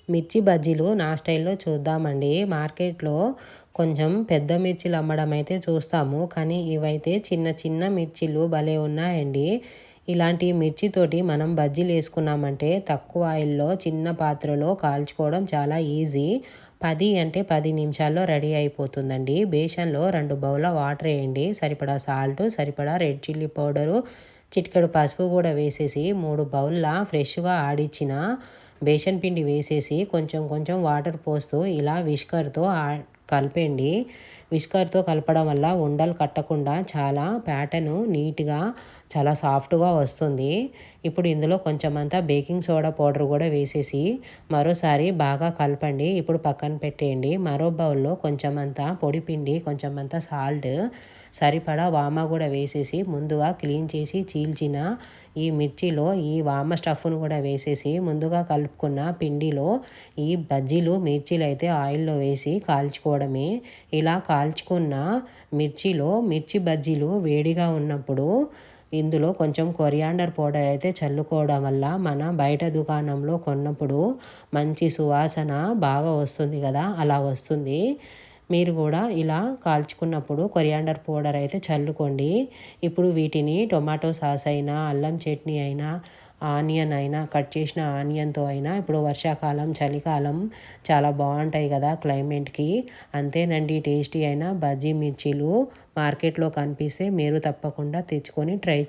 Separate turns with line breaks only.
మిర్చి బజ్జీలు నా స్టైల్లో చూద్దామండి. మార్కెట్లో కొంచెం పెద్ద మిర్చిలు అమ్మడం అయితే చూస్తాము, కానీ ఇవైతే చిన్న చిన్న మిర్చిలు భలే ఉన్నాయండి. ఇలాంటి మిర్చితోటి మనం బజ్జీలు వేసుకున్నామంటే తక్కువ ఆయిల్లో చిన్న పాత్రలో కాల్చుకోవడం చాలా ఈజీ. 10 అంటే 10 నిమిషాల్లో రెడీ అయిపోతుందండి. బేషన్లో 2 బౌల వాటర్ వేయండి, సరిపడా సాల్ట్, సరిపడా రెడ్ చిల్లీ పౌడరు, చిటికెడు పసుపు కూడా వేసేసి 3 బౌల్ల ఫ్రెష్గా ఆడిచ్చిన బేసన్ పిండి వేసేసి కొంచెం కొంచెం వాటర్ పోస్తూ ఇలా విస్కర్తో కలిపండి. విస్కర్తో కలపడం వల్ల ఉండలు కట్టకుండా చాలా ప్యాటర్న్ నీట్గా చాలా సాఫ్ట్గా వస్తుంది. ఇప్పుడు ఇందులో కొంచెం అంతా బేకింగ్ సోడా పౌడర్ కూడా వేసేసి మరోసారి బాగా కలపండి. ఇప్పుడు పక్కన పెట్టేయండి. మరో బౌల్లో కొంచెం అంతా పొడి పిండి, కొంచెం అంతా సాల్ట్, సరిపడా వామ కూడా వేసేసి ముందుగా క్లీన్ చేసి చీల్చిన ఈ మిర్చిలో ఈ వామ స్టఫ్ను కూడా వేసేసి ముందుగా కలుపుకున్న పిండిలో ఈ బజ్జీలు మిర్చీలు అయితే ఆయిల్లో వేసి కాల్చుకోవడమే. ఇలా కాల్చుకున్న మిర్చిలో మిర్చి బజ్జీలు వేడిగా ఉన్నప్పుడు ఇందులో కొంచెం కొరియాండర్ పౌడర్ అయితే చల్లుకోవడం వల్ల మన బయట దుకాణంలో కొన్నప్పుడు మంచి సువాసన బాగా వస్తుంది కదా, అలా వస్తుంది. మీరు కూడా ఇలా కాల్చుకున్నప్పుడు కొరియాండర్ పౌడర్ అయితే చల్లుకోండి. ఇప్పుడు వీటిని టొమాటో సాస్ అయినా, అల్లం చట్నీ అయినా, ఆనియన్ అయినా, కట్ చేసిన ఆనియన్తో అయినా, ఇప్పుడు వర్షాకాలం చలికాలం చాలా బాగుంటాయి కదా క్లైమేట్కి. అంతేనండి, టేస్టీ అయిన బజ్జీ మిర్చీలు మార్కెట్లో కనిపిస్తే మీరు తప్పకుండా తెచ్చుకొని ట్రై